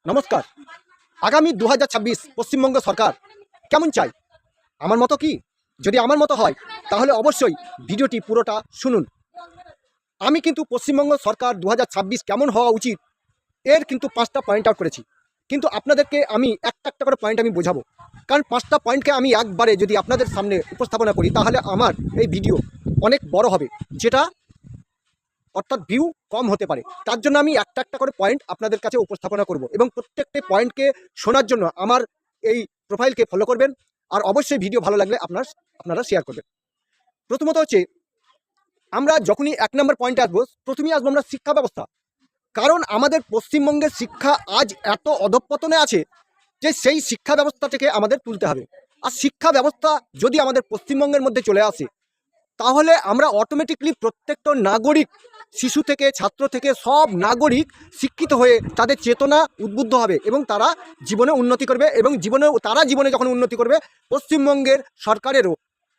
নমস্কার। আগামী 2026 পশ্চিমবঙ্গ সরকার কেমন চাই? আমার মতো কি? যদি আমার মতো হয় তাহলে অবশ্যই ভিডিওটি পুরোটা শুনুন। আমি কিন্তু পশ্চিমবঙ্গ সরকার 2026 কেমন হওয়া উচিত এর কিন্তু 5টা পয়েন্ট আউট করেছি। কিন্তু আপনাদেরকে আমি একটা একটা করে পয়েন্ট আমি বোঝাবো। কারণ 5টা পয়েন্টকে আমি একবারে যদি আপনাদের সামনে উপস্থাপনা করি তাহলে আমার এই ভিডিও অনেক বড় হবে, যেটা অর্থাৎ ভিউ কম হতে পারে। তার জন্য আমি একটা একটা করে পয়েন্ট আপনাদের কাছে উপস্থাপনা করব এবং প্রত্যেকটি পয়েন্টকে শোনার জন্য আমার এই প্রোফাইলকে ফলো করবেন। আর অবশ্যই ভিডিও ভালো লাগলে আপনারা শেয়ার করবেন। প্রথমত হচ্ছে, আমরা যখনই 1 নম্বর পয়েন্টে আসবো, প্রথমেই আসবো আমরা শিক্ষা ব্যবস্থা। কারণ আমাদের পশ্চিমবঙ্গের শিক্ষা আজ এত অধঃপতনে আছে যে সেই শিক্ষা ব্যবস্থা থেকে আমাদের তুলতে হবে। আর শিক্ষা ব্যবস্থা যদি আমাদের পশ্চিমবঙ্গের মধ্যে চলে আসে তাহলে আমরা অটোমেটিকলি প্রত্যেকটা নাগরিক, শিশু থেকে ছাত্র থেকে সব নাগরিক শিক্ষিত হয়ে তাদের চেতনা উদ্বুদ্ধ হবে এবং তারা জীবনে উন্নতি করবে এবং জীবনে যখন উন্নতি করবে পশ্চিমবঙ্গের সরকারেরও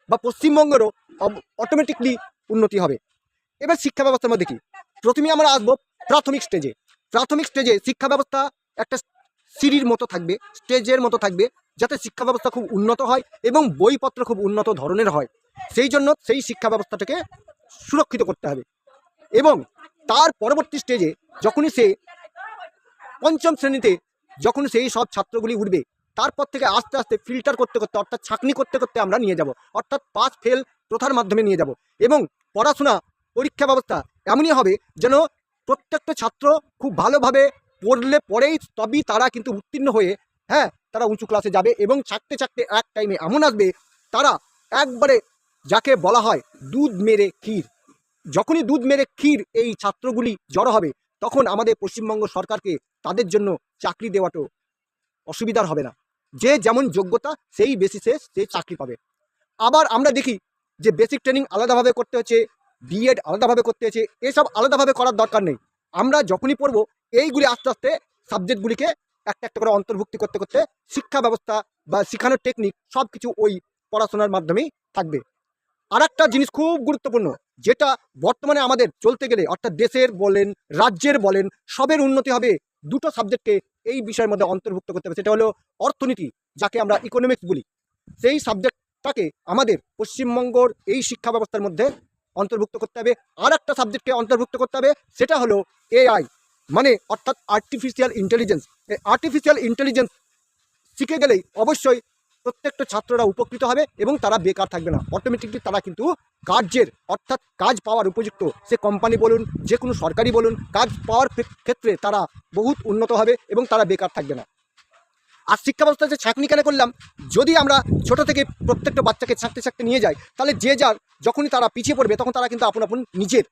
বা পশ্চিমবঙ্গেরও অটোমেটিকলি উন্নতি হবে। এবার শিক্ষা ব্যবস্থার মধ্যে কি, প্রথমেই আমরা আসবো প্রাথমিক স্টেজে শিক্ষা ব্যবস্থা একটা সিঁড়ির মতো থাকবে, স্টেজের মতো থাকবে, যাতে শিক্ষা ব্যবস্থা খুব উন্নত হয় এবং বইপত্র খুব উন্নত ধরনের হয়। সেই জন্য সেই শিক্ষা ব্যবস্থাটাকে সুরক্ষিত করতে হবে। এবং তার পরবর্তী স্টেজে যখনই সে পঞ্চম শ্রেণীতে যখন সেই সব ছাত্রগুলি উঠবে, তারপর থেকে আস্তে আস্তে ফিল্টার করতে করতে অর্থাৎ ছাঁকনি করতে করতে আমরা নিয়ে যাব, অর্থাৎ পাস ফেল প্রথার মাধ্যমে নিয়ে যাব। এবং পড়াশোনা পরীক্ষা ব্যবস্থা এমনই হবে যেন প্রত্যেকটা ছাত্র খুব ভালোভাবে পড়েই তবেই তারা কিন্তু উত্তীর্ণ হয়ে তারা উঁচু ক্লাসে যাবে এবং ছাকতে ছাকতে এক টাইমে এমন আসবে তারা একবারে যাকে বলা হয় দুধ মেরে ক্ষীর। যখনই দুধ মেরে ক্ষীর এই ছাত্রগুলি জড়ো হবে তখন আমাদের পশ্চিমবঙ্গ সরকারকে তাদের জন্য চাকরি দেওয়াটাও অসুবিধার হবে না। যে যেমন যোগ্যতা সেই বেসিসে সে চাকরি পাবে। আবার আমরা দেখি যে বেসিক ট্রেনিং আলাদাভাবে করতে হচ্ছে, বিএড আলাদাভাবে করতে হচ্ছে, এসব আলাদাভাবে করার দরকার নেই। আমরা যখনই পড়বো এইগুলি আস্তে আস্তে সাবজেক্টগুলিকে একটা একটা করে অন্তর্ভুক্তি করতে করতে শিক্ষা ব্যবস্থা বা শেখানোর টেকনিক সব কিছু ওই পড়াশোনার মাধ্যমেই থাকবে। আর একটা জিনিস খুব গুরুত্বপূর্ণ, যেটা বর্তমানে আমাদের চলতে গেলে অর্থাৎ দেশের বলেন রাজ্যের বলেন সবের উন্নতি হবে, দুটো সাবজেক্টকে এই বিষয়ের মধ্যে অন্তর্ভুক্ত করতে হবে। সেটা হলো অর্থনীতি, যাকে আমরা ইকোনমিক্স বলি। সেই সাবজেক্টটাকে আমাদের পশ্চিমবঙ্গর এই শিক্ষা ব্যবস্থার মধ্যে অন্তর্ভুক্ত করতে হবে। আর একটা সাবজেক্টকে অন্তর্ভুক্ত করতে হবে, সেটা হলো এআই, মানে অর্থাৎ আর্টিফিশিয়াল ইন্টেলিজেন্স। এই আর্টিফিশিয়াল ইন্টেলিজেন্স শিখে গেলেই অবশ্যই প্রত্যেকটা ছাত্ররা উপকৃত হবে এবং তারা বেকার থাকবে না। অটোমেটিকলি তারা কিন্তু কাজের অর্থাৎ কাজ পাওয়ার উপযুক্ত, সে কোম্পানি বলুন যে কোনো সরকারি বলুন, কাজ পাওয়ার ক্ষেত্রে তারা বহুত উন্নত হবে এবং তারা বেকার থাকবে না। আর শিক্ষা ব্যবস্থা যে ছাঁকনি কেন করলাম, যদি আমরা ছোট থেকে প্রত্যেকটা বাচ্চাকে ছাঁকতে নিয়ে যাই তাহলে যে যার যখনই তারা পিছিয়ে পড়বে তখন তারা কিন্তু আপন নিজের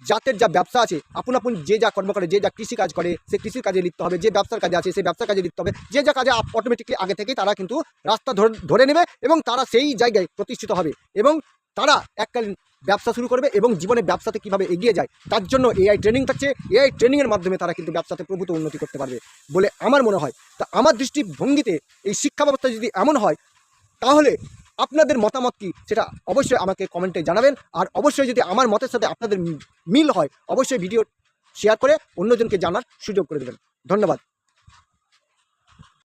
জাতের যা ব্যবসা আছে আপন যে যা কর্ম করে, যে যা কৃষি কাজ করে সে কৃষির কাজে লিপ্ত হবে, যে ব্যবসার কাজে আছে সে ব্যবসার কাজে লিপ্ত হবে, যে যা কাজে অটোমেটিকলি আগে থেকেই তারা কিন্তু রাস্তা ধরে নেবে এবং তারা সেই জায়গায় প্রতিষ্ঠিত হবে এবং তারা এককালীন ব্যবসা শুরু করবে এবং জীবনে ব্যবসাতে কীভাবে এগিয়ে যায় তার জন্য এআই ট্রেনিং থাকছে। এআই ট্রেনিংয়ের মাধ্যমে তারা কিন্তু ব্যবসাতে প্রভূত উন্নতি করতে পারবে বলে আমার মনে হয়। তা আমার দৃষ্টিভঙ্গিতে এই শিক্ষা ব্যবস্থা যদি এমন হয় তাহলে আপনাদের মতামত কি সেটা অবশ্যই আমাকে কমেন্টে জানাবেন। আর অবশ্যই যদি আমার মতের সাথে আপনাদের মিল হয় অবশ্যই ভিডিও শেয়ার করে অন্যজনকে জানার সুযোগ করে দেবেন। ধন্যবাদ।